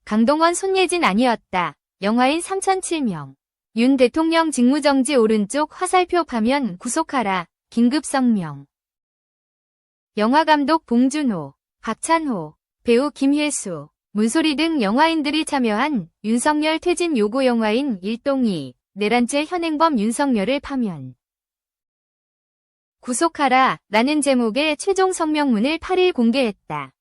강동원 손예진 아니었다. 영화인 3007명. 윤 대통령 직무정지 오른쪽 화살표 파면 구속하라. 긴급 성명. 영화감독 봉준호, 박찬호, 배우 김혜수, 문소리 등 영화인들이 참여한 윤석열 퇴진 요구 영화인 일동이 내란죄 현행범 윤석열을 파면 구속하라 라는 제목의 최종 성명문을 8일 공개했다.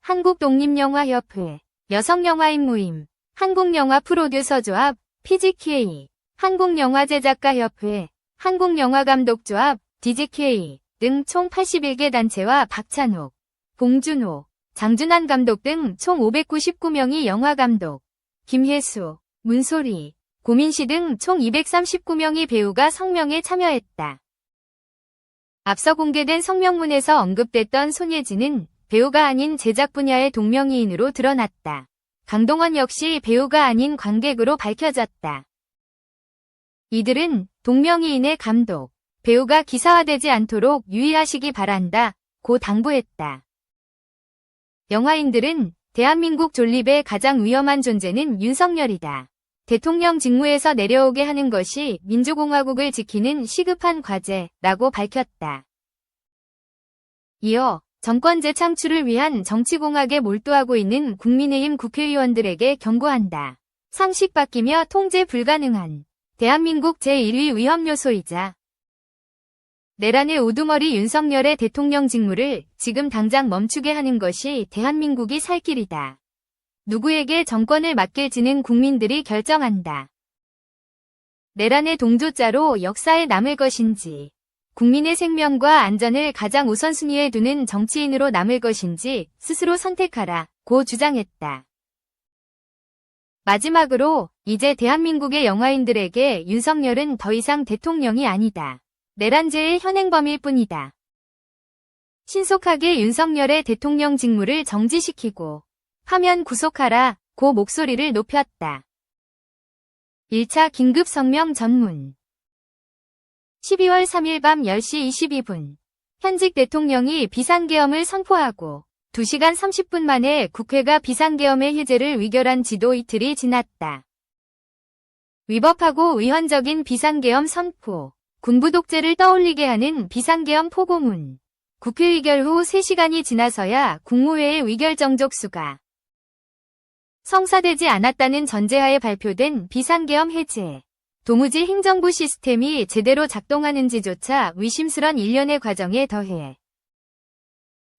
한국독립영화협회, 여성영화인 모임, 한국영화 프로듀서조합, PGK, 한국영화제작가협회, 한국영화감독조합, DGK 등 총 81개 단체와 박찬욱, 봉준호, 장준환 감독 등 총 599명이 영화감독, 김혜수, 문소리, 고민씨 등 총 239명의 배우가 성명에 참여했다. 앞서 공개된 성명문에서 언급됐던 손예진은 배우가 아닌 제작 분야의 동명이인으로 드러났다. 강동원 역시 배우가 아닌 관객으로 밝혀졌다. 이들은 동명이인의 감독, 배우가 기사화되지 않도록 유의하시기 바란다 고 당부했다. 영화인들은 대한민국 존립의 가장 위험한 존재는 윤석열이다. 대통령 직무에서 내려오게 하는 것이 민주공화국을 지키는 시급한 과제라고 밝혔다. 이어 정권 재창출을 위한 정치공학에 몰두하고 있는 국민의힘 국회의원들에게 경고한다. 상식 바뀌며 통제 불가능한 대한민국 제1위 위험 요소이자 내란의 우두머리 윤석열의 대통령 직무를 지금 당장 멈추게 하는 것이 대한민국이 살 길이다. 누구에게 정권을 맡길지는 국민들이 결정한다. 내란의 동조자로 역사에 남을 것인지, 국민의 생명과 안전을 가장 우선순위에 두는 정치인으로 남을 것인지 스스로 선택하라 고 주장했다. 마지막으로 이제 대한민국의 영화인들에게 윤석열은 더 이상 대통령이 아니다. 내란죄의 현행범일 뿐이다. 신속하게 윤석열의 대통령 직무를 정지시키고 파면 구속하라 고 목소리를 높였다. 1차 긴급 성명 전문 12월 3일 밤 10시 22분 현직 대통령이 비상계엄을 선포하고 2시간 30분 만에 국회가 비상계엄의 해제를 의결한 지도 이틀이 지났다. 위법하고 위헌적인 비상계엄 선포, 군부 독재를 떠올리게 하는 비상계엄 포고문. 국회 의결 후 3시간이 지나서야 국무회의 의결 정족수가 성사되지 않았다는 전제하에 발표된 비상계엄 해제. 도무지 행정부 시스템이 제대로 작동하는지조차 의심스런 일련의 과정에 더해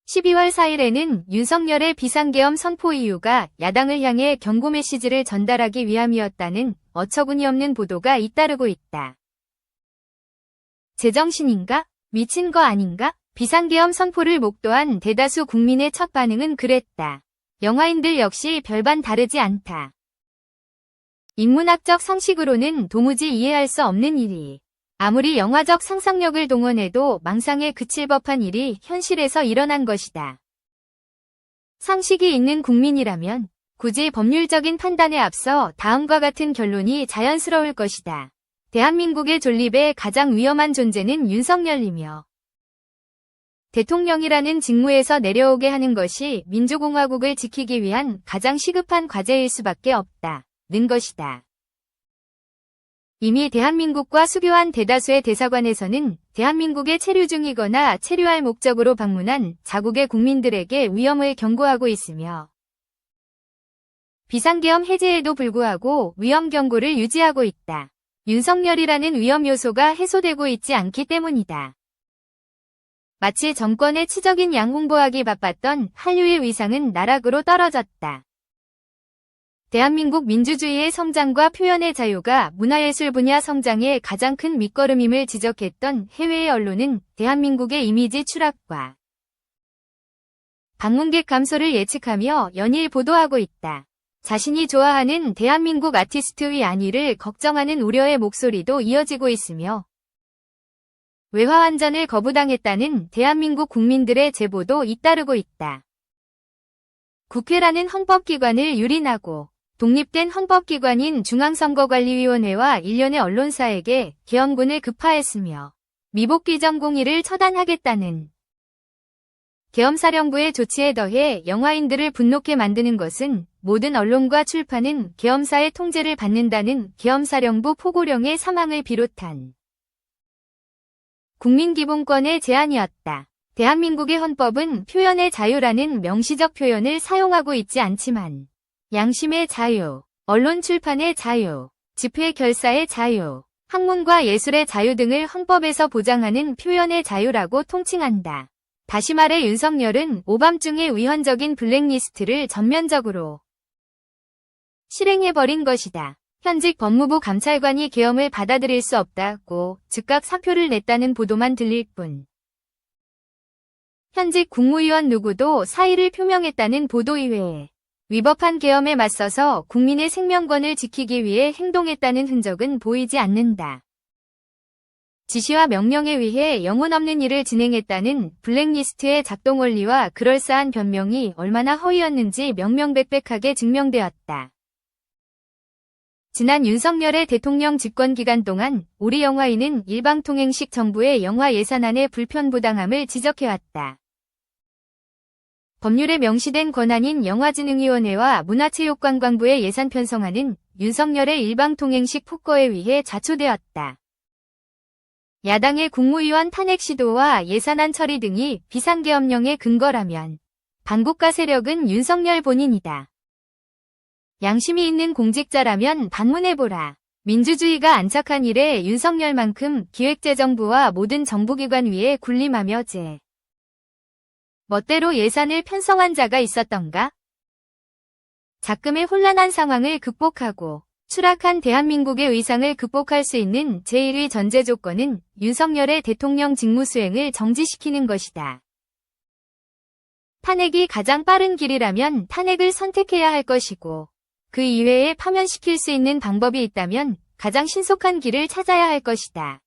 12월 4일에는 윤석열의 비상계엄 선포 이유가 야당을 향해 경고 메시지를 전달하기 위함이었다는 어처구니없는 보도가 잇따르고 있다. 제정신인가? 미친 거 아닌가? 비상계엄 선포를 목도한 대다수 국민의 첫 반응은 그랬다. 영화인들 역시 별반 다르지 않다. 인문학적 상식으로는 도무지 이해할 수 없는 일이 아무리 영화적 상상력을 동원해도 망상에 그칠 법한 일이 현실에서 일어난 것이다. 상식이 있는 국민이라면 굳이 법률적인 판단에 앞서 다음과 같은 결론이 자연스러울 것이다. 대한민국의 존립의 가장 위험한 존재는 윤석열이며 대통령이라는 직무에서 내려오게 하는 것이 민주공화국을 지키기 위한 가장 시급한 과제일 수밖에 없다는 것이다. 이미 대한민국과 수교한 대다수의 대사관에서는 대한민국에 체류 중이거나 체류할 목적으로 방문한 자국의 국민들에게 위험을 경고하고 있으며 비상계엄 해제에도 불구하고 위험 경고를 유지하고 있다. 윤석열이라는 위험 요소가 해소되고 있지 않기 때문이다. 마치 정권의 치적인 양 홍보하기 바빴던 한류의 위상은 나락으로 떨어졌다. 대한민국 민주주의의 성장과 표현의 자유가 문화예술 분야 성장의 가장 큰 밑거름임을 지적했던 해외의 언론은 대한민국의 이미지 추락과 방문객 감소를 예측하며 연일 보도하고 있다. 자신이 좋아하는 대한민국 아티스트의 안위를 걱정하는 우려의 목소리도 이어지고 있으며 외화환전을 거부당했다는 대한민국 국민들의 제보도 잇따르고 있다. 국회라는 헌법기관을 유린하고 독립된 헌법기관인 중앙선거관리위원회와 일련의 언론사에게 계엄군을 급파했으며 미복 비정공의를 처단하겠다는 계엄사령부의 조치에 더해 영화인들을 분노케 만드는 것은 모든 언론과 출판은 계엄사의 통제를 받는다는 계엄사령부 포고령의 사망을 비롯한 국민기본권의 제한이었다. 대한민국의 헌법은 표현의 자유라는 명시적 표현을 사용하고 있지 않지만 양심의 자유, 언론 출판의 자유, 집회 결사의 자유, 학문과 예술의 자유 등을 헌법에서 보장하는 표현의 자유라고 통칭한다. 다시 말해 윤석열은 오밤중에 위헌적인 블랙리스트를 전면적으로 실행해버린 것이다. 현직 법무부 감찰관이 계엄을 받아들일 수 없다고 즉각 사표를 냈다는 보도만 들릴 뿐. 현직 국무위원 누구도 사의를 표명했다는 보도 이외에 위법한 계엄에 맞서서 국민의 생명권을 지키기 위해 행동했다는 흔적은 보이지 않는다. 지시와 명령에 의해 영혼 없는 일을 진행했다는 블랙리스트의 작동 원리와 그럴싸한 변명이 얼마나 허위였는지 명명백백하게 증명되었다. 지난 윤석열의 대통령 집권 기간 동안 우리 영화인은 일방통행식 정부의 영화 예산안의 불편부당함을 지적해왔다. 법률에 명시된 권한인 영화진흥위원회와 문화체육관광부의 예산 편성안은 윤석열의 일방통행식 폭거에 의해 좌초되었다. 야당의 국무위원 탄핵 시도와 예산안 처리 등이 비상계엄령의 근거라면 반국가 세력은 윤석열 본인이다. 양심이 있는 공직자라면 반문해보라. 민주주의가 안착한 이래 윤석열만큼 기획재정부와 모든 정부기관 위에 군림하며 멋대로 예산을 편성한 자가 있었던가? 작금의 혼란한 상황을 극복하고 추락한 대한민국의 위상을 극복할 수 있는 제1위 전제 조건은 윤석열의 대통령 직무수행을 정지시키는 것이다. 탄핵이 가장 빠른 길이라면 탄핵을 선택해야 할 것이고 그 이외에 파면시킬 수 있는 방법이 있다면 가장 신속한 길을 찾아야 할 것이다.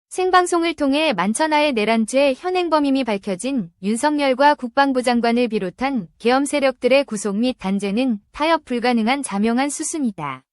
생방송을 통해 만천하의 내란죄 현행범임이 밝혀진 윤석열과 국방부 장관을 비롯한 계엄 세력들의 구속 및 단죄는 타협 불가능한 자명한 수순이다.